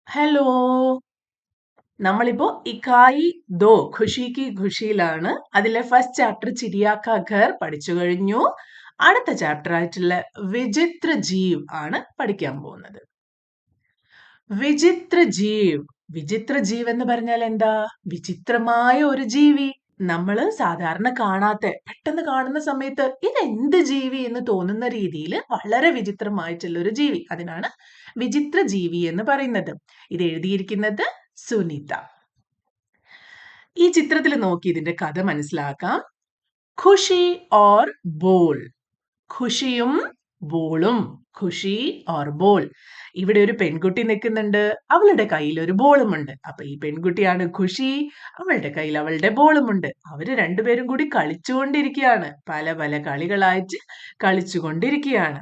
Hello. നമ്മളിപ്പോ ഇക്കായി ദോ ഖുഷി കി ഖുഷിയിലാണ്. അതിലെ first chapter ചിരിയാ കാ ഘർ പഠിച്ചു കഴിഞ്ഞു. അടുത്ത ചാപ്റ്റർ ആയിട്ടുള്ള വിചിത്ര ജീവ് ആണ് പഠിക്കാൻ പോകുന്നത്. വിചിത്ര ജീവ്. വിചിത്ര ജീവ് എന്ന് പറഞ്ഞാൽ എന്താ? വിചിത്രമായ ഒരു ജീവി. നമ്മള് സാധാരണ കാണാത്ത, പെട്ടെന്ന് കാണുന്ന സമയത്ത് ഇതെന്ത് ജീവി എന്ന് തോന്നുന്ന രീതിയിൽ വളരെ വിചിത്രമായിട്ടുള്ള ഒരു ജീവി. അതിനാണ് വിചിത്ര ജീവി എന്ന് പറയുന്നത്. ഇത് എഴുതിയിരിക്കുന്നത് സുനിത. ഈ ചിത്രത്തിൽ നോക്കി ഇതിന്റെ കഥ മനസ്സിലാക്കാം. Kushi or ball. ഖുഷിയും ബോളും. Khushi or ball. ഇവിടെ ഒരു പെൺകുട്ടി നിൽക്കുന്നുണ്ട്. അവളുടെ കയ്യിൽ ഒരു ബോളുമുണ്ട്. അപ്പൊ ഈ പെൺകുട്ടിയാണ് ഖുഷി. അവളുടെ കയ്യിൽ അവളുടെ ബോളുമുണ്ട്. അവര് രണ്ടുപേരും കൂടി കളിച്ചുകൊണ്ടിരിക്കുകയാണ്. പല പല കളികളായിട്ട് കളിച്ചുകൊണ്ടിരിക്കുകയാണ്.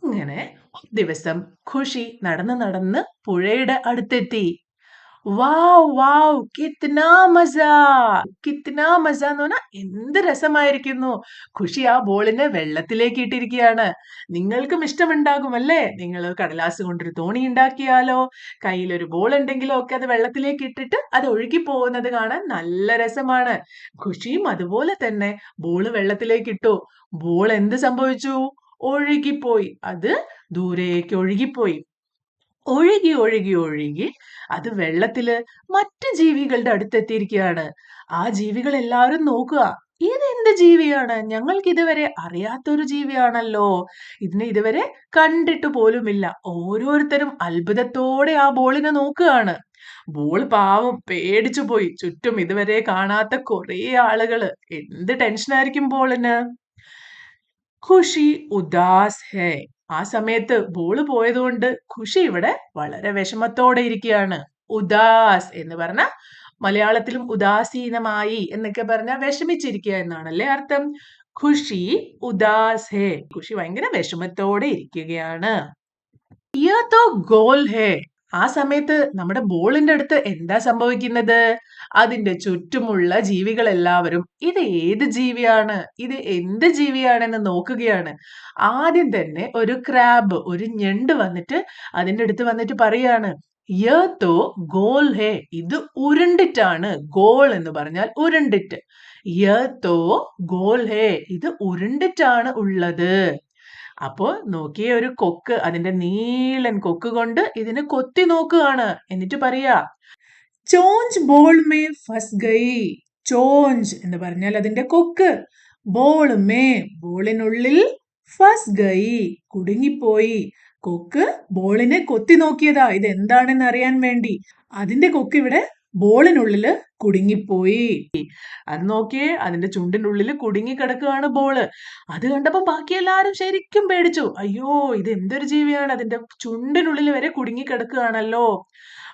അങ്ങനെ ഒരു ദിവസം ഖുഷി നടന്ന് നടന്ന് പുഴയുടെ അടുത്തെത്തി. വാവ് വാവ് കിത്നാ മസാ. കിത്നാ മസാ എന്ന് പറഞ്ഞാൽ എന്ത് രസമായിരിക്കുന്നു. ഖുഷി ആ ബോളിനെ വെള്ളത്തിലേക്ക് ഇട്ടിരിക്കുകയാണ്. നിങ്ങൾക്കും ഇഷ്ടമുണ്ടാകും അല്ലേ? നിങ്ങൾ കടലാസ് കൊണ്ടൊരു തോണി ഉണ്ടാക്കിയാലോ, കയ്യിലൊരു ബോൾ ഉണ്ടെങ്കിലോ ഒക്കെ അത് വെള്ളത്തിലേക്ക് ഇട്ടിട്ട് അത് ഒഴുകി പോകുന്നത് കാണാൻ നല്ല രസമാണ്. ഖുഷിയും അതുപോലെ തന്നെ ബോള് വെള്ളത്തിലേക്ക് ഇട്ടു. ബോൾ എന്ത് സംഭവിച്ചു? ഒഴുകിപ്പോയി. അത് ദൂരേക്ക് ഒഴുകിപ്പോയി. ഒഴുകി ഒഴുകി ഒഴുകി അത് വെള്ളത്തില് മറ്റു ജീവികളുടെ അടുത്തെത്തിയിരിക്കുകയാണ്. ആ ജീവികൾ എല്ലാവരും നോക്കുക. ഇതെന്ത് ജീവിയാണ്? ഞങ്ങൾക്ക് ഇതുവരെ അറിയാത്തൊരു ജീവിയാണല്ലോ. ഇതിനെ ഇതുവരെ കണ്ടിട്ട് പോലുമില്ല. ഓരോരുത്തരും അത്ഭുതത്തോടെ ആ ബോളിനെ നോക്കുകയാണ്. ബോൾ പാവം പേടിച്ചു പോയി. ചുറ്റും ഇതുവരെ കാണാത്ത കുറേ ആളുകള്. എന്ത് ടെൻഷനായിരിക്കും ബോളിന്. ഖുഷി ഉദാസ് ഹേ. ആ സമയത്ത് ബോള് പോയതുകൊണ്ട് ഖുഷി ഇവിടെ വളരെ വിഷമത്തോടെ ഇരിക്കുകയാണ്. ഉദാസ് എന്ന് പറഞ്ഞ മലയാളത്തിലും ഉദാസീനമായി എന്നൊക്കെ പറഞ്ഞാൽ വിഷമിച്ചിരിക്കുക എന്നാണല്ലേ അർത്ഥം. ഖുഷി ഉദാസ് ഹേ. ഖുഷി ഭയങ്കര വിഷമത്തോടെ ഇരിക്കുകയാണ്. യ തോ ഗോൽ ഹേ. ആ സമയത്ത് നമ്മുടെ ബോളിന്റെ അടുത്ത് എന്താ സംഭവിക്കുന്നത്? അതിന്റെ ചുറ്റുമുള്ള ജീവികൾ എല്ലാവരും ഇത് ഏത് ജീവിയാണ്, ഇത് എന്ത് ജീവിയാണെന്ന് നോക്കുകയാണ്. ആദ്യം തന്നെ ഒരു ക്രാബ്, ഒരു ഞണ്ട് വന്നിട്ട് അതിന്റെ അടുത്ത് വന്നിട്ട് പറയാണ്, യ തോ ഗോൽ ഹേ. ഇത് ഉരുണ്ടിട്ടാണ്. ഗോൾ എന്ന് പറഞ്ഞാൽ ഉരുണ്ടിട്ട്. യ തോ ഗോൽ ഹേ. ഇത് ഉരുണ്ടിട്ടാണ് ഉള്ളത്. അപ്പോ നോക്കിയേ, ഒരു കൊക്ക്, അതിന്റെ നീളൻ കൊക്ക് കൊണ്ട് ഇതിനെ കൊത്തി നോക്കുകയാണ്. എന്നിട്ട് പറയാ, ചോഞ്ച് ബോൾ മേ ഫസ് ഗയി. ചോഞ്ച് എന്ന് പറഞ്ഞാൽ അതിന്റെ കൊക്ക്. ബോൾ മേ ബോളിനുള്ളിൽ, ഫസ് ഗയി കുടുങ്ങിപ്പോയി. കൊക്ക് ബോളിനെ കൊത്തി നോക്കിയതാ ഇത് എന്താണെന്ന് അറിയാൻ വേണ്ടി. അതിന്റെ കൊക്ക് ഇവിടെ ബോളിനുള്ളില് കുടുങ്ങിപ്പോയി. അത് നോക്കിയേ, അതിന്റെ ചുണ്ടിന്റെ ഉള്ളില് കുടുങ്ങി കിടക്കുകയാണ് ബോള്. അത് കണ്ടപ്പോ ബാക്കി എല്ലാരും ശരിക്കും പേടിച്ചു. അയ്യോ, ഇത് എന്തൊരു ജീവിയാണ്, അതിന്റെ ചുണ്ടിനുള്ളിൽ വരെ കുടുങ്ങി കിടക്കുകയാണല്ലോ.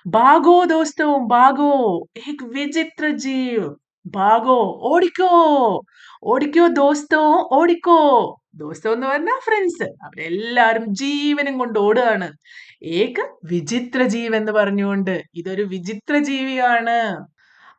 ഭാഗോ ദോസ്തവും ഭാഗോ, ഏക് വിചിത്ര ജീവ്. ഭാഗോ, ഓടിക്കോ. ഓടിക്കോ ദോസ്തോ, ഓടിക്കോ. ദോസ്തോ എന്ന് പറഞ്ഞാൽ ഫ്രണ്ട്സ്. അവരെല്ലാരും ജീവനും കൊണ്ട് ഓടുകയാണ്. ഏക വിചിത്ര ജീവ് എന്ന് പറഞ്ഞുകൊണ്ട്. ഇതൊരു വിചിത്ര ജീവിയാണ്.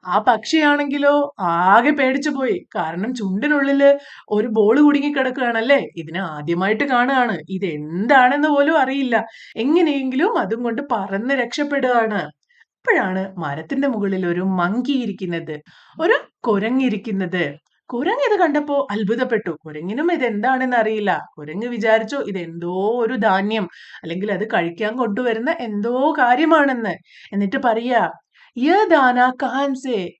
ആ പക്ഷിയാണെങ്കിലോ ആകെ പേടിച്ചു പോയി. കാരണം ചുണ്ടിനുള്ളില് ഒരു ബോള് കുടുങ്ങി കിടക്കുകയാണല്ലേ. ഇതിനെ ആദ്യമായിട്ട് കാണുകയാണ്. ഇത് എന്താണെന്ന് പോലും അറിയില്ല. എങ്ങനെയെങ്കിലും അതും കൊണ്ട് പറന്ന് രക്ഷപ്പെടുകയാണ്. അപ്പോഴാണ് മരത്തിന്റെ മുകളിൽ ഒരു മങ്കി ഇരിക്കുന്നത്, ഒരു കുരങ്ങിരിക്കുന്നത്. കുരങ്ങ് ഇത് കണ്ടപ്പോ അത്ഭുതപ്പെട്ടു. കുരങ്ങിനും ഇത് എന്താണെന്ന് അറിയില്ല. കുരങ്ങ് വിചാരിച്ചു ഇതെന്തോ ഒരു ധാന്യം, അല്ലെങ്കിൽ അത് കഴിക്കാൻ കൊണ്ടുവരുന്ന എന്തോ കാര്യമാണെന്ന്. എന്നിട്ട് പറയാ, യേ ദാന കഹാൻ സേ.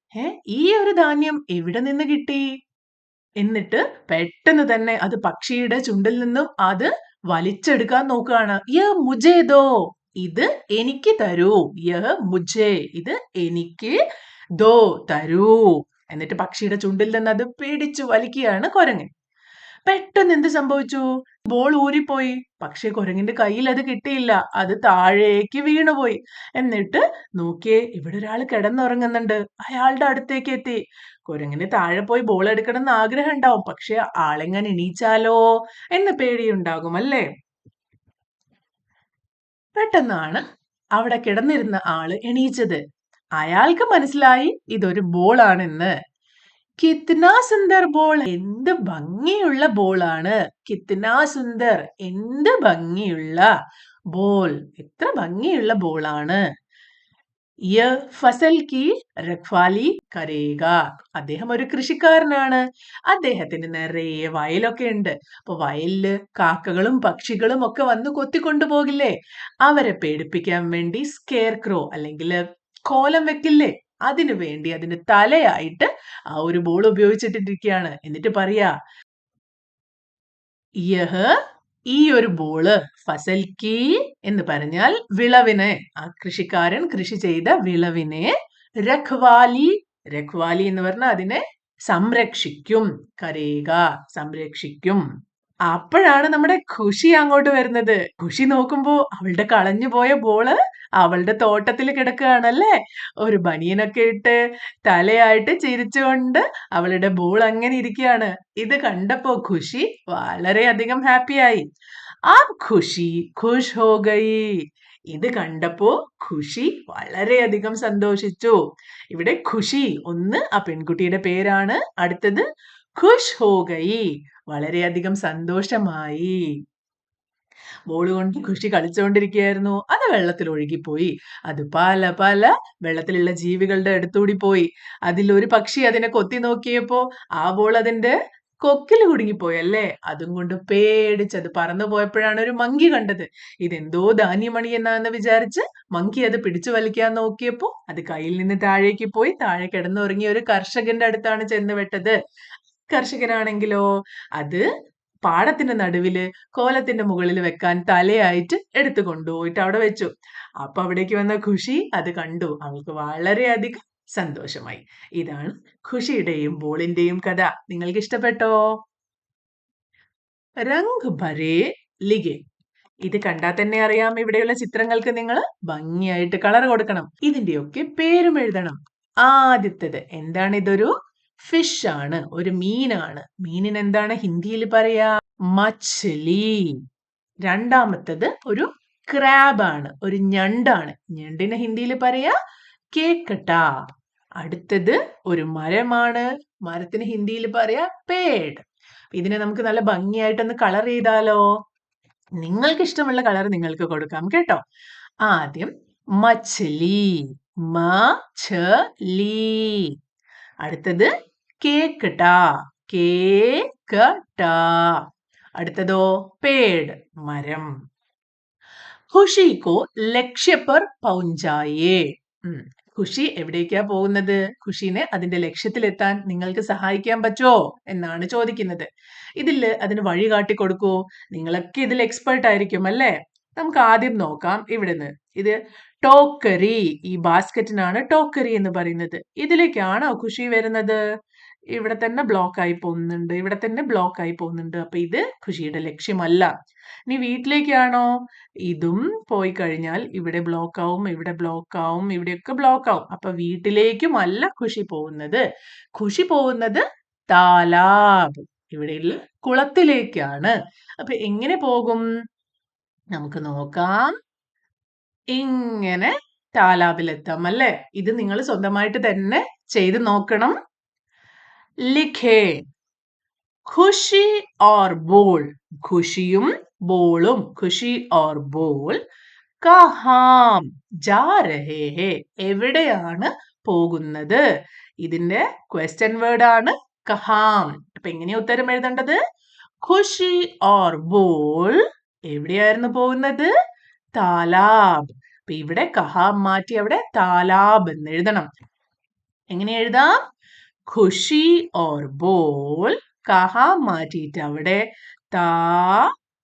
ഈ ഒരു ധാന്യം എവിടെ നിന്ന് കിട്ടി? എന്നിട്ട് പെട്ടെന്ന് തന്നെ അത് പക്ഷിയുടെ ചുണ്ടിൽ നിന്നും അത് വലിച്ചെടുക്കാൻ നോക്കുകയാണ്. യേ മുജേ ദോ. ഇത് എനിക്ക് തരൂ. യഹ് മുജേ. ഇത് എനിക്ക് ദോ, തരൂ. എന്നിട്ട് പക്ഷിയുടെ ചുണ്ടിൽ നിന്ന് അത് പിടിച്ചു വലിക്കുകയാണ് കുരങ്ങൻ. പെട്ടെന്ന് എന്ത് സംഭവിച്ചു? ബോൾ ഊരിപ്പോയി. പക്ഷെ കുരങ്ങിന്റെ കയ്യിൽ അത് കിട്ടിയില്ല. അത് താഴേക്ക് വീണുപോയി. എന്നിട്ട് നോക്കിയേ, ഇവിടെ ഒരാൾ കിടന്നുറങ്ങുന്നുണ്ട്. അയാളുടെ അടുത്തേക്ക് എത്തി. കുരങ്ങിന് താഴെ പോയി ബോൾ എടുക്കണം എന്ന് ആഗ്രഹം ഉണ്ടാവും. പക്ഷെ ആളെങ്ങനെ എണീച്ചാലോ എന്ന് പേടിയുണ്ടാകും അല്ലേ. പെട്ടെന്നാണ് അവിടെ കിടന്നിരുന്ന ആള് എണീച്ചത്. അയാൾക്ക് മനസ്സിലായി ഇതൊരു ബോളാണെന്ന്. കിത്നാ സുന്ദർ ബോൾ. എന്ത് ഭംഗിയുള്ള ബോളാണ്. കിത്നാ സുന്ദർ, എന്ത് ഭംഗിയുള്ള ബോൾ. എത്ര ഭംഗിയുള്ള ബോളാണ്. യ ഫസൽ കി രഖ്വാലി കരേഗ. അദ്ദേഹം ഒരു കൃഷിക്കാരനാണ്. അദ്ദേഹത്തിന് നിറയെ വയലൊക്കെ ഉണ്ട്. അപ്പൊ വയലില് കാക്കകളും പക്ഷികളും ഒക്കെ വന്ന് കൊത്തിക്കൊണ്ടു പോകില്ലേ? അവരെ പേടിപ്പിക്കാൻ വേണ്ടി സ്കെയർ ക്രോ അല്ലെങ്കിൽ കോലം വെക്കില്ലേ? അതിനു വേണ്ടി അതിന്റെ തലയായിട്ട് ആ ഒരു ബോൾ ഉപയോഗിച്ചിട്ടിരിക്കുകയാണ്. എന്നിട്ട് പറയാ, യഹ് ഈ ഒരു ബോള് ഫസൽ കി എന്ന് പറഞ്ഞാൽ വിളവിനെ, ആ കൃഷിക്കാരൻ കൃഷി ചെയ്ത വിളവിനെ, രഖ്വാലി, രഖ്വാലി എന്ന് പറഞ്ഞാൽ അതിനെ സംരക്ഷിക്കും, കരേക സംരക്ഷിക്കും. അപ്പോഴാണ് നമ്മുടെ ഖുഷി അങ്ങോട്ട് വരുന്നത്. ഖുഷി നോക്കുമ്പോ അവളുടെ കളഞ്ഞു പോയ ബോള് അവളുടെ തോട്ടത്തിൽ കിടക്കുകയാണല്ലേ. ഒരു ബനിയനൊക്കെ ഇട്ട് തലയായിട്ട് ചിരിച്ചുകൊണ്ട് അവളുടെ ബോൾ അങ്ങനെ ഇരിക്കുകയാണ്. ഇത് കണ്ടപ്പോ ഖുഷി വളരെയധികം ഹാപ്പിയായി. ആ ഖുഷി ഖുഷ് ഹോ ഗയി. ഇത് കണ്ടപ്പോ ഖുഷി വളരെയധികം സന്തോഷിച്ചു. ഇവിടെ ഖുഷി ഒന്ന് ആ പെൺകുട്ടിയുടെ പേരാണ്. അടുത്തത് ഖുഷ് ഹോ ഗയി, വളരെയധികം സന്തോഷമായി. ബോൾ കൊണ്ട് ഖുഷി കളിച്ചുകൊണ്ടിരിക്കുകയായിരുന്നു. അത് വെള്ളത്തിൽ ഒഴുകിപ്പോയി. അത് പല പല വെള്ളത്തിലുള്ള ജീവികളുടെ അടുത്തൂടി പോയി. അതിലൊരു പക്ഷി അതിനെ കൊത്തി നോക്കിയപ്പോ ആ ബോൾ അതിന്റെ കൊക്കിൽ കുടുങ്ങിപ്പോയി അല്ലേ. അതും കൊണ്ട് പേടിച്ചത് പറന്നു പോയപ്പോഴാണ് ഒരു മങ്കി കണ്ടത്. ഇതെന്തോ ധാന്യമണി എന്നാന്ന് വിചാരിച്ച് മങ്കി അത് പിടിച്ചു വലിക്കാൻ നോക്കിയപ്പോ അത് കയ്യിൽ നിന്ന് താഴേക്ക് പോയി. താഴെ കിടന്നുറങ്ങിയ ഒരു കർഷകന്റെ അടുത്താണ് ചെന്ന് വിട്ടത്. കർഷകനാണെങ്കിലോ അത് പാടത്തിന്റെ നടുവില് കോലത്തിന്റെ മുകളിൽ വെക്കാൻ തലയായിട്ട് എടുത്തു കൊണ്ടുപോയിട്ട് അവിടെ വെച്ചു. അപ്പൊ അവിടേക്ക് വന്ന ഖുഷി അത് കണ്ടു. അവൾക്ക് വളരെയധികം സന്തോഷമായി. ഇതാണ് ഖുഷിയുടെയും ബോളിന്റെയും കഥ. നിങ്ങൾക്ക് ഇഷ്ടപ്പെട്ടോ? രംഗ് ഭരേ ലിഗെ. ഇത് കണ്ടാൽ തന്നെ അറിയാം ഇവിടെയുള്ള ചിത്രങ്ങൾക്ക് നിങ്ങൾ ഭംഗിയായിട്ട് കളർ കൊടുക്കണം. ഇതിന്റെയൊക്കെ പേരും എഴുതണം. ആദ്യത്തേത് എന്താണ്? ഇതൊരു ഫിഷ് ആണ്, ഒരു മീനാണ്. മീനിന് എന്താണ് ഹിന്ദിയിൽ പറയാ? മച്ഛലി. രണ്ടാമത്തത് ഒരു ക്രാബ് ആണ്, ഒരു ഞണ്ടാണ്. ഞണ്ടിന് ഹിന്ദിയിൽ പറയാ കേക്കട്ട. അടുത്തത് ഒരു മരമാണ്. മരത്തിന് ഹിന്ദിയിൽ പറയാ പേട്. ഇതിനെ നമുക്ക് നല്ല ഭംഗിയായിട്ടൊന്ന് കളർ ചെയ്താലോ? നിങ്ങൾക്ക് ഇഷ്ടമുള്ള കളർ നിങ്ങൾക്ക് കൊടുക്കാം കേട്ടോ. ആദ്യം മച്ഛലി, മച്ഛലി. അടുത്തത് കേക്കട്ട, കേക്കട്ട. അടുത്തതോ പേട്, മരം. ഖുഷി കോ ലക്ഷ്യ പർ പൗഞ്ചായേ. ഖുഷി എവിടേക്കാ പോകുന്നത്? ഖുഷിനെ അതിന്റെ ലക്ഷ്യത്തിലെത്താൻ നിങ്ങൾക്ക് സഹായിക്കാൻ പറ്റുമോ എന്നാണ് ചോദിക്കുന്നത്. ഇതിൽ അതിന് വഴി കാട്ടി കൊടുക്കൂ. നിങ്ങളൊക്കെ ഇതിൽ എക്സ്പേർട്ട് ആയിരിക്കും അല്ലേ. നമുക്ക് ആദ്യം നോക്കാം ഇവിടുന്ന്. ഇത് ടോക്കറി, ഈ ബാസ്ക്കറ്റിനാണ് ടോക്കറി എന്ന് പറയുന്നത്. ഇതിലേക്കാണോ ഖുഷി വരുന്നത്? ഇവിടെ തന്നെ ബ്ലോക്ക് ആയി പോകുന്നുണ്ട്, ഇവിടെ തന്നെ ബ്ലോക്ക് ആയി പോകുന്നുണ്ട്. അപ്പൊ ഇത് ഖുഷിയുടെ ലക്ഷ്യമല്ല. ഇനി വീട്ടിലേക്കാണോ? ഇതും പോയി കഴിഞ്ഞാൽ ഇവിടെ ബ്ലോക്ക് ആവും, ഇവിടെ ബ്ലോക്ക് ആവും, ഇവിടെയൊക്കെ ബ്ലോക്ക് ആവും. അപ്പൊ വീട്ടിലേക്കും അല്ല ഖുഷി പോകുന്നത്. ഖുഷി പോകുന്നത് താലാബ്, ഇവിടെയുള്ള കുളത്തിലേക്കാണ്. അപ്പൊ എങ്ങനെ പോകും? നമുക്ക് നോക്കാം. ഇങ്ങനെ താലാബിലെത്താം അല്ലേ. ഇത് നിങ്ങൾ സ്വന്തമായിട്ട് തന്നെ ചെയ്ത് നോക്കണം. ലിഖേ ഖുഷി ഓർ ബോൾ. ഖുഷിയും ബോളും, ഖുഷി ഓർ ബോൾ കഹാം ജാ രഹേ ഹേ. എവിടെയാണ് പോകുന്നത്? ഇതിന്റെ ക്വസ്റ്റ്യൻ വേർഡ് ആണ് കഹാം. അപ്പൊ എങ്ങനെയാ ഉത്തരം എഴുതേണ്ടത്? ഖുഷി ഓർ ബോൾ എവിടെയായിരുന്നു പോകുന്നത്? താലാബ്. അപ്പൊ ഇവിടെ കഹാം മാറ്റി അവിടെ താലാബ് എന്ന് എഴുതണം. എങ്ങനെ എഴുതാം? ഖുഷി ഓർ ബോൾ കഹാം മാറ്റിയിട്ട് അവിടെ താലാബ്,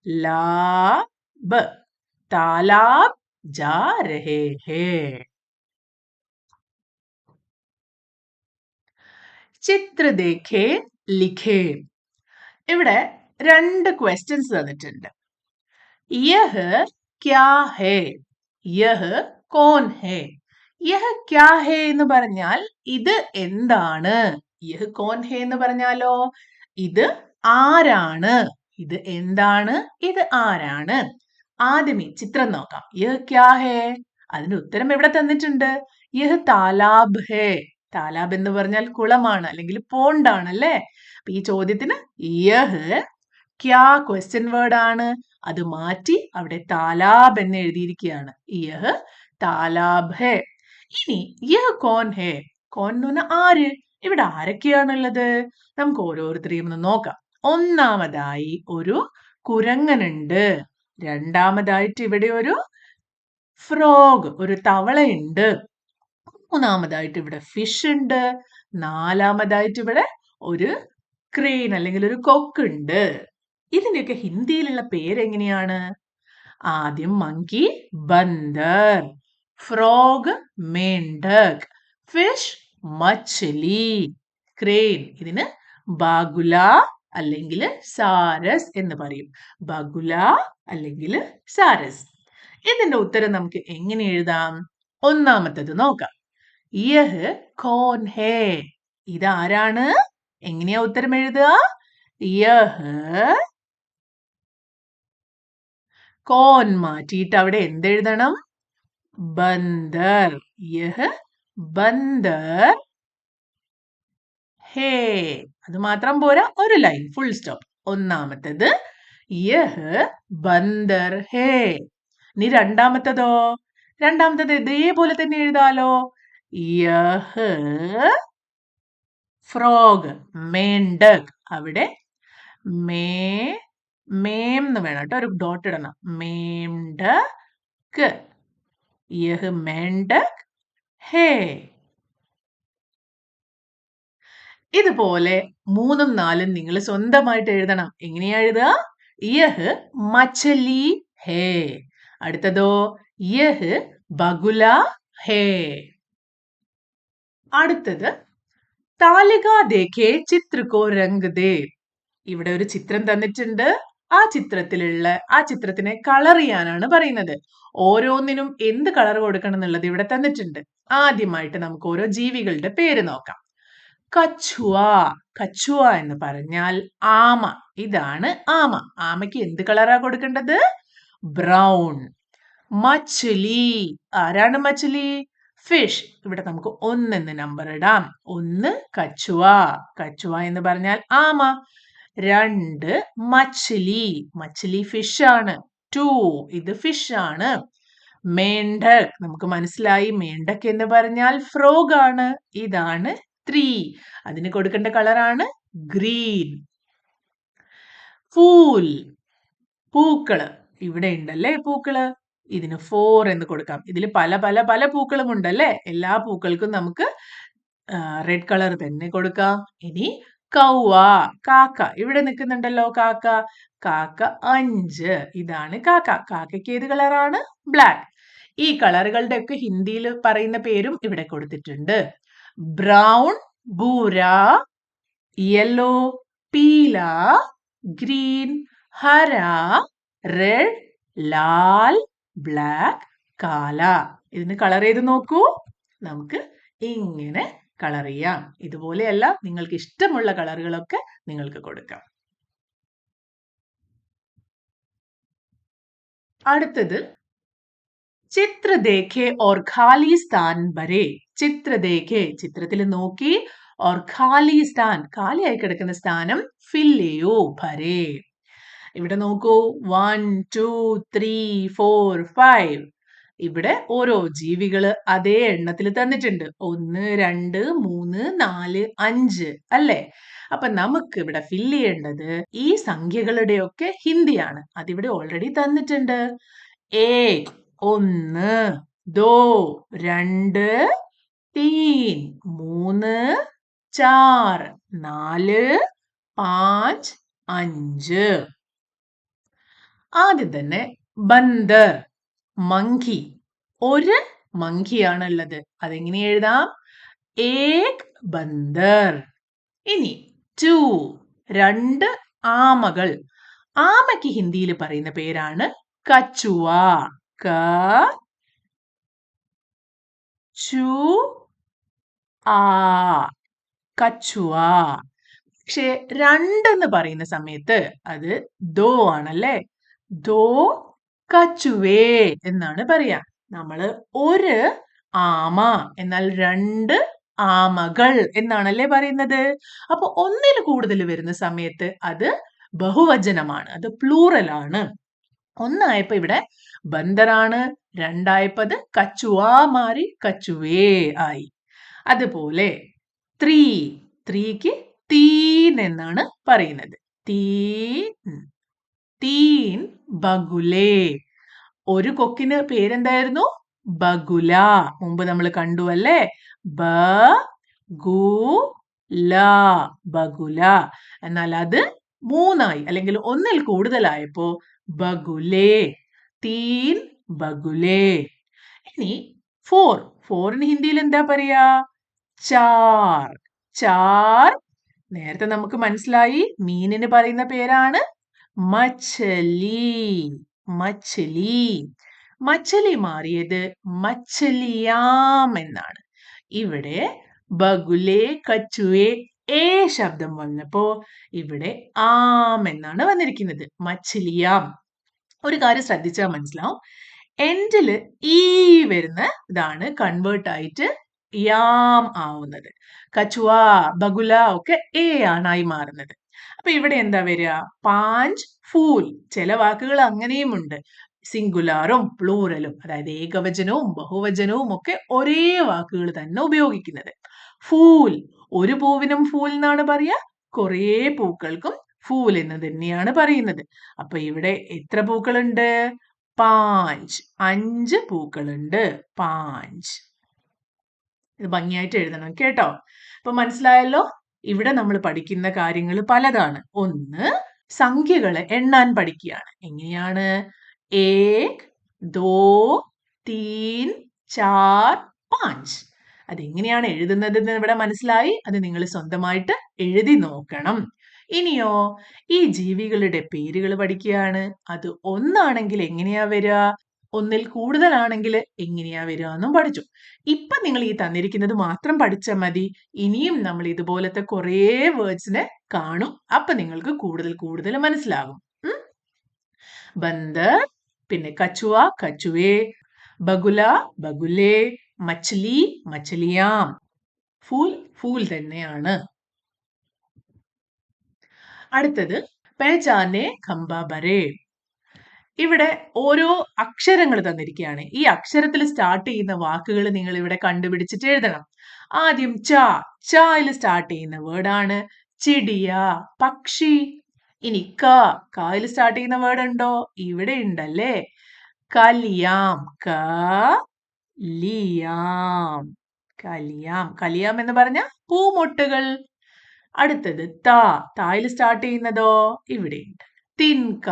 താലാബ് ജാ രഹേ ഹേ. ചിത്ര ദേഖേ ലിഖേ. ഇവിടെ രണ്ട് ക്വസ്റ്റ്യൻസ് തന്നിട്ടുണ്ട്. യഹ് ക്യാ ഹേ, യഹ് കോൻ ഹേ. യഹ് ക്യാ ഹേ എന്ന് പറഞ്ഞാൽ ഇത് എന്താണ്? യഹ് കോൻ ഹേ എന്ന് പറഞ്ഞാലോ ഇത് ആരാണ്? ഇത് എന്താണ്? ഇത് ആരാണ്? ആദ്യമേ ചിത്രം നോക്കാം. യഹ് ക്യാ ഹേ, അതിന്റെ ഉത്തരം എവിടെ തന്നിട്ടുണ്ട്? യഹ് താലാബ് ഹേ. താലാബ് എന്ന് പറഞ്ഞാൽ കുളമാണ് അല്ലെങ്കിൽ പോണ്ടാണ് അല്ലേ. അപ്പൊ ഈ ചോദ്യത്തിന് യഹ് ക്യാ ക്വസ്റ്റ്യൻ വേർഡ് ആണ്. അത് മാറ്റി അവിടെ താലാബ് എന്ന് എഴുതിയിരിക്കുകയാണ്. യഹ് താലാബ് ഹേ. ഇനി യഹ് കോൻ ഹേ? കോൻ എന്ന് പറഞ്ഞാൽ ആര്? ഇവിടെ ആരൊക്കെയാണുള്ളത്? നമുക്ക് ഓരോരുത്തരെയും ഒന്ന് നോക്കാം. ഒന്നാമതായി ഒരു കുരങ്ങനുണ്ട്. രണ്ടാമതായിട്ട് ഇവിടെ ഒരു ഫ്രോഗ്, ഒരു തവളയുണ്ട്. മൂന്നാമതായിട്ട് ഇവിടെ ഫിഷ് ഉണ്ട്. നാലാമതായിട്ട് ഇവിടെ ഒരു ക്രെയിൻ അല്ലെങ്കിൽ ഒരു കൊക്കുണ്ട്. ഇതിന്റെയൊക്കെ ഹിന്ദിയിലുള്ള പേരെങ്ങനെയാണ്? ആദ്യം മങ്കി ബന്ദർ, ഫ്രോഗ് മേണ്ടക്, ഫിഷ് മച്ഛലി, ക്രെയിൻ ഇതിന് ബാഗുല അല്ലെങ്കിൽ സാരസ് എന്ന് പറയും. ബഗുല അല്ലെങ്കിൽ സാരസ്. ഇതിന്റെ ഉത്തരം നമുക്ക് എങ്ങനെ എഴുതാം? ഒന്നാമത്തത് നോക്കാം. യഹ് കോൻ ഹേ? ഇതാരാണ്? എങ്ങനെയാ ഉത്തരം എഴുതുക? യഹ് കോൻ മാറ്റിയിട്ട് അവിടെ എന്തെഴുതണം? ബന്ദർ. യഹ് ബന്ദർ ഹേ. അത് മാത്രം പോരാ, ഒരു ലൈൻ ഫുൾ സ്റ്റോപ്പ്. ഒന്നാമത്തത് യഹ് ബന്ദർ ഹേ. ഇനി രണ്ടാമത്തതോ? രണ്ടാമത്തത് ഇതേപോലെ തന്നെ എഴുതാലോ. യഹ് ഫ്രോഗ് മേണ്ടക്. അവിടെ മേം എന്ന് വേണം കേട്ടോ, ഒരു ഡോട്ട് ഇടണം. മേണ്ടക്. യഹ് മേണ്ടക് ഹേ. ഇതുപോലെ മൂന്നും നാലും നിങ്ങൾ സ്വന്തമായിട്ട് എഴുതണം. എങ്ങനെയാ എഴുതുക? യഹ് മച്ഛലി ഹേ. അടുത്തതോ? യഹ് ബഗുല ഹേ. അടുത്തത് താലിക ദേഖേ ചിത്ര കോ രംഗ് ദേ. ഇവിടെ ഒരു ചിത്രം തന്നിട്ടുണ്ട്. ആ ചിത്രത്തിനെ കളർ ചെയ്യാനാണ് പറയുന്നത്. ഓരോന്നിനും എന്ത് കളർ കൊടുക്കണം എന്നുള്ളത് ഇവിടെ തന്നിട്ടുണ്ട്. ആദ്യമായിട്ട് നമുക്ക് ഓരോ ജീവികളുടെ പേര് നോക്കാം. കച്ഛുവ. കച്ഛുവ എന്ന് പറഞ്ഞാൽ ആമ. ഇതാണ് ആമ. ആമയ്ക്ക് എന്ത് കളറാ കൊടുക്കേണ്ടത്? ബ്രൗൺ. മച്ഛലി. ആരാണ് മച്ഛലി? ഫിഷ്. ഇവിടെ നമുക്ക് 1 എന്ന് നമ്പർ ഇടാം. 1 കച്ഛുവ. കച്ഛുവ എന്ന് പറഞ്ഞാൽ ആമ. 2 മച്ഛലി. മച്ഛലി ഫിഷ് ആണ്. 2 ഇത് ഫിഷ് ആണ്. മേണ്ടക്. നമുക്ക് മനസ്സിലായി, മേണ്ടക് എന്ന് പറഞ്ഞാൽ ഫ്രോഗ് ആണ്. ഇതാണ് 3. അതിന് കൊടുക്കേണ്ട കളറാണ് ഗ്രീൻ. ഫൂൽ. പൂക്കള്. ഇവിടെ ഉണ്ടല്ലേ പൂക്കള്. ഇതിന് 4 എന്ന് കൊടുക്കാം. ഇതിൽ പല പല പല പൂക്കളും ഉണ്ടല്ലേ. എല്ലാ പൂക്കൾക്കും നമുക്ക് റെഡ് കളർ തന്നെ കൊടുക്കാം. ഇനി കൗവ, കാക്ക. ഇവിടെ നിൽക്കുന്നുണ്ടല്ലോ കാക്ക. കാക്ക 5. ഇതാണ് കാക്ക. കാക്കയ്ക്ക് ഏത് കളറാണ്? ബ്ലാക്ക്. ഈ കളറുകളുടെ ഒക്കെ ഹിന്ദിയിൽ പറയുന്ന പേരും ഇവിടെ കൊടുത്തിട്ടുണ്ട്. ബ്രൗൺ ഭൂര, യെല്ലോ പീല, ഗ്രീൻ ഹര, റെഡ് ലാൽ, ബ്ലാക്ക് കാല. ഇതിന് കളർ ചെയ്ത് നോക്കൂ. നമുക്ക് ഇങ്ങനെ കളർ ചെയ്യാം. ഇതുപോലെയല്ല, നിങ്ങൾക്ക് ഇഷ്ടമുള്ള കളറുകളൊക്കെ നിങ്ങൾക്ക് കൊടുക്കാം. അടുത്തത് ചിത്ര ദേഖേ ഓർ ഖാലി സ്ഥാൻ ഭരേ. ചിത്ര ദേഖേ, ചിത്രത്തിൽ നോക്കി, ഓർ ഖാലി സ്ഥാൻ, കാലിയായി കിടക്കുന്ന സ്ഥാനം ഫിൽ ചെയ്യൂ. ഭരേ. ഇവിടെ നോക്കൂ. 1 2 3 4 5. ഇവിടെ ഓരോ ജീവികള് അതേ എണ്ണത്തിൽ തന്നിട്ടുണ്ട്. 1 2 3 4 5 അല്ലേ? അപ്പൊ നമുക്ക് ഇവിടെ ഫിൽ ചെയ്യേണ്ടത് ഈ സംഖ്യകളുടെയൊക്കെ ഹിന്ദിയാണ്. അതിവിടെ ഓൾറെഡി തന്നിട്ടുണ്ട്. 1 1 2 2 3 3 4 4 5 5. ആദ്യം തന്നെ ബന്ദർ, മങ്കി. ഒരു മങ്കിയാണുള്ളത്. അതെങ്ങനെ എഴുതാം? ഏക് ബന്ദർ. ഇനി 2 2 ആമകൾ. ആമയ്ക്ക് ഹിന്ദിയിൽ പറയുന്ന പേരാണ് കച്ചുവ. ക ചു ആ, കച്ചുവ. പക്ഷെ 2 എന്ന് പറയുന്ന സമയത്ത് അത് ദോ ആണല്ലേ. ദോ കച്ചുവേ എന്നാണ് പറയാ. നമ്മള് ഒരു ആമ എന്നാൽ 2 ആമകൾ എന്നാണല്ലേ പറയുന്നത്. അപ്പൊ 1ൽ കൂടുതൽ വരുന്ന സമയത്ത് അത് ബഹുവചനമാണ്, അത് പ്ലൂറൽ ആണ്. ഒന്നായപ്പോ ഇവിടെ ബന്ദറാണ്, രണ്ടായപ്പത് കച്ചുവാ മാറി കച്ചുവേ ആയി. അതുപോലെ ത്രീ, ത്രീക്ക് തീൻ എന്നാണ് പറയുന്നത്. തീൻ ബഗുലേ. ഒരു കൊക്കിന് പേരെന്തായിരുന്നു? ബഗുല. മുമ്പ് നമ്മൾ കണ്ടു അല്ലേ? ബഗുല, ബഗുല. എന്നാൽ അത് മൂന്നായി അല്ലെങ്കിൽ ഒന്നിൽ കൂടുതലായപ്പോ ബഗുലേ, തീൻ ബഗുലേ. ഇനി ഫോർ, ഫോറിന് ഹിന്ദിയിൽ എന്താ പറയാ? ചാർ, ചാർ. നേരത്തെ നമുക്ക് മനസ്സിലായി മീനിന് പറയുന്ന പേരാണ് മച്ചലി, മച്ചലി. മച്ചലി മാറിയത് മച്ചലിയാം എന്നാണ്. ഇവിടെ ബഗുലേ കച്ചുവേ ഏ ശബ്ദം വന്നപ്പോ ഇവിടെ ആം എന്നാണ് വന്നിരിക്കുന്നത്. മച്ചലിയാം. ഒരു കാര്യം ശ്രദ്ധിച്ചാൽ മനസ്സിലാവും, എൻഡില് ഈ വരുന്ന ഇതാണ് കൺവേർട്ട് ആയിട്ട് യാം ആവുന്നത്. കച്ചുവ, ബഗുല ഒക്കെ ഏ ആണായി മാറുന്നത്. അപ്പൊ ഇവിടെ എന്താ വരിക? പാഞ്ച്, ഫൂൽ. ചില വാക്കുകൾ അങ്ങനെയും ഉണ്ട്, സിംഗുലാറും പ്ലൂറലും, അതായത് ഏകവചനവും ബഹുവചനവും ഒക്കെ ഒരേ വാക്കുകൾ തന്നെ ഉപയോഗിക്കുന്നത്. ഫൂൽ, ഒരു പൂവിനും ഫൂൽ എന്നാണ് പറയാ, കുറേ പൂക്കൾക്കും ഫൂൽ എന്ന് തന്നെയാണ് പറയുന്നത്. അപ്പൊ ഇവിടെ എത്ര പൂക്കളുണ്ട്? പാഞ്ച്, 5 പൂക്കളുണ്ട്. പാഞ്ച്. ഇത് ഭംഗിയായിട്ട് എഴുതണം കേട്ടോ. അപ്പൊ മനസ്സിലായല്ലോ? ഇവിടെ നമ്മൾ പഠിക്കുന്ന കാര്യങ്ങൾ പലതാണ്. ഒന്ന്, സംഖ്യകളെ എണ്ണാൻ പഠിക്കുകയാണ്. എങ്ങനെയാണ്? ഏക്, ദോ, തീൻ, ചാർ, പാഞ്ച്. അതെങ്ങനെയാണ് എഴുതുന്നതെന്ന് ഇവിടെ മനസ്സിലായി. അത് നിങ്ങൾ സ്വന്തമായിട്ട് എഴുതി നോക്കണം. ഇനിയോ, ഈ ജീവികളുടെ പേരുകൾ പഠിക്കുകയാണ്. അത് ഒന്നാണെങ്കിൽ എങ്ങനെയാ വരിക, ഒന്നിൽ കൂടുതലാണെങ്കിൽ എങ്ങനെയാ വരിക എന്നും പഠിച്ചു. ഇപ്പൊ നിങ്ങൾ ഈ തന്നിരിക്കുന്നത് മാത്രം പഠിച്ചാൽ മതി. ഇനിയും നമ്മൾ ഇതുപോലത്തെ കുറേ വേർഡ്സിനെ കാണും. അപ്പൊ നിങ്ങൾക്ക് കൂടുതൽ കൂടുതൽ മനസ്സിലാകും. ബന്ദർ, പിന്നെ കച്ചുവ, കച്ചുവേ, ബഗുല, ബഗുലേ, മച്ഛലി, മച്ഛലിയാം. ഫൂൽ, ഫൂൽ തന്നെയാണ്. അടുത്തത് പെഹചാനെ ഖംബാബരെ. ഇവിടെ ഓരോ അക്ഷരങ്ങൾ തന്നിരിക്കുകയാണ്. ഈ അക്ഷരത്തിൽ സ്റ്റാർട്ട് ചെയ്യുന്ന വാക്കുകൾ നിങ്ങൾ ഇവിടെ കണ്ടുപിടിച്ചിട്ട് എഴുതണം. ആദ്യം ച, ചയിൽ സ്റ്റാർട്ട് ചെയ്യുന്ന വേർഡാണ് ചിടിയ, പക്ഷി. ഇനി ക, കയിൽ സ്റ്റാർട്ട് ചെയ്യുന്ന വേർഡ് ഉണ്ടോ? ഇവിടെ ഉണ്ടല്ലേ. കലിയാം, ലിയാം, കലിയാം. കലിയാം എന്ന് പറഞ്ഞ പൂമൊട്ടുകൾ. അടുത്തത് ത, തായിൽ സ്റ്റാർട്ട് ചെയ്യുന്നതോ? ഇവിടെയുണ്ട്. തിൻക,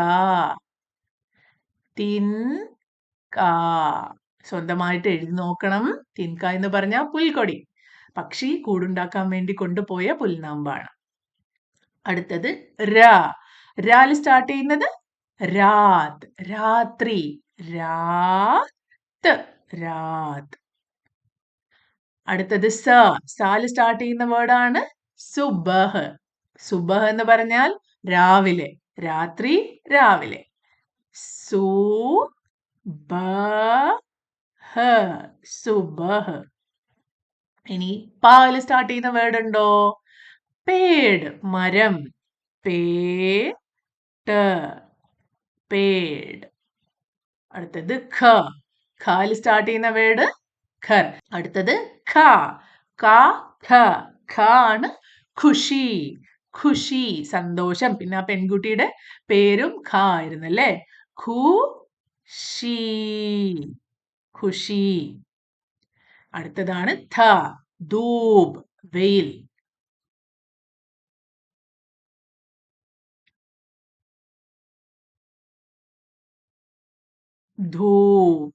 തിൻക. സ്വന്തമായിട്ട് എഴുതി നോക്കണം. തിൻക എന്ന് പറഞ്ഞ പുൽക്കൊടി, പക്ഷി കൂടുണ്ടാക്കാൻ വേണ്ടി കൊണ്ടുപോയ പുൽനാമ്പാണ്. അടുത്തത് ര, രാൽ സ്റ്റാർട്ട് ചെയ്യുന്നത് രാത്, രാത്രി, രാത്, രാത്. അടുത്തത് സ, സാൽ സ്റ്റാർട്ട് ചെയ്യുന്ന വേർഡാണ് സുബഹ്. സുബഹ് എന്ന് പറഞ്ഞാൽ രാവിലെ, രാത്രി, രാവിലെ. സുബഹ്, സുബഹ്. ഇനി പാൽ സ്റ്റാർട്ട് ചെയ്യുന്ന വേർഡ് ഉണ്ടോ? പേട്, മരം. പേട്, പേട്. അടുത്തത് ഖ, ഖാൽ സ്റ്റാർട്ട് ചെയ്യുന്ന വേർഡ് ഖർ. അടുത്തത് ഖ, ക, ഖ. ഖ ആണ് ഖുഷി, ഖുഷി, സന്തോഷം. പിന്നെ ആ പെൺകുട്ടിയുടെ പേരും ഖ ആയിരുന്നു അല്ലേ? ഖുഷി, ഖുഷി. അടുത്തതാണ് ധ, ധൂപ്, വെയിൽ. ധൂപ്.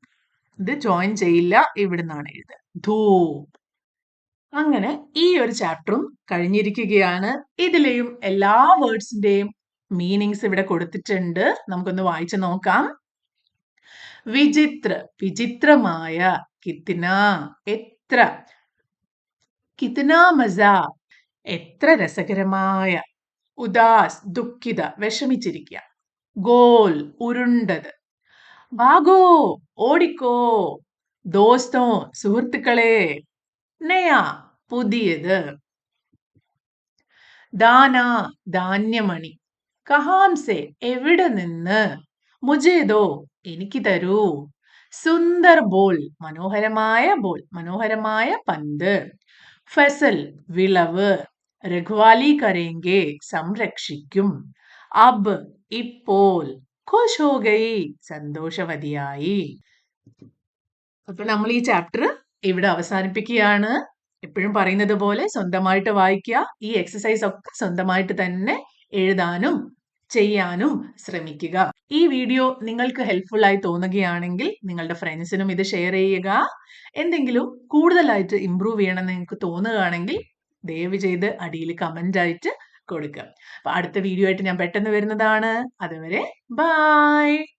ഇത് ജോയിൻ ചെയ്യില്ല, ഇവിടുന്നാണ് എഴുതുക. ധൂപ്. അങ്ങനെ ഈ ഒരു ചാപ്റ്ററും കഴിഞ്ഞിരിക്കുകയാണ്. ഇതിലെയും എല്ലാ വേർഡ്സിന്റെയും മീനിങ്സ് ഇവിടെ കൊടുത്തിട്ടുണ്ട്. നമുക്കൊന്ന് വായിച്ചു നോക്കാം. വിചിത്ര, വിചിത്രമായ. കിത്ന, എത്ര. കിത്ന മസ, എത്ര രസകരമായ. ഉദാസ്, ദുഃഖിത, വിഷമിച്ചിരിക്കുക. ഗോൽ, ഉരുണ്ടത്. ഭാഗോ, ഓടിക്കോ. ദോസ്തോ, സുഹൃത്തുക്കളെ. നയ, പുതിയത്. ദാന, ധാന്യമണി. കഹാംസെ, എവിടെ നിന്ന്. മുജേദോ, എനിക്ക് തരൂ. സുന്ദർ ബോൾ മനോഹരമായ ബോൾ മനോഹരമായ പന്ത്. ഫസൽ വിളവ്. രഘ്വാലി കരേങ്കെ സംരക്ഷിക്കും. അബ് ഇപ്പോൾ. ഖുഷ് ഹോ ഗയി സന്തോഷവതിയായി. അപ്പൊ നമ്മൾ ഈ ചാപ്റ്റർ ഇവിടെ അവസാനിപ്പിക്കുകയാണ്. എപ്പോഴും പറയുന്നത് പോലെ സ്വന്തമായിട്ട് വായിക്കുക. ഈ എക്സസൈസ് ഒക്കെ സ്വന്തമായിട്ട് തന്നെ എഴുതാനും ചെയ്യാനും ശ്രമിക്കുക. ഈ വീഡിയോ നിങ്ങൾക്ക് ഹെൽപ്ഫുൾ ആയി തോന്നുകയാണെങ്കിൽ നിങ്ങളുടെ ഫ്രണ്ട്സിനും ഇത് ഷെയർ ചെയ്യുക. എന്തെങ്കിലും കൂടുതലായിട്ട് ഇംപ്രൂവ് ചെയ്യണമെന്ന് നിങ്ങൾക്ക് തോന്നുകയാണെങ്കിൽ ദയവ് ചെയ്ത് അടിയിൽ കമന്റ് ആയിട്ട് കൊടുക്കുക. അപ്പൊ അടുത്ത വീഡിയോ ആയിട്ട് ഞാൻ പെട്ടെന്ന് വരുന്നതാണ്. അതുവരെ ബൈ.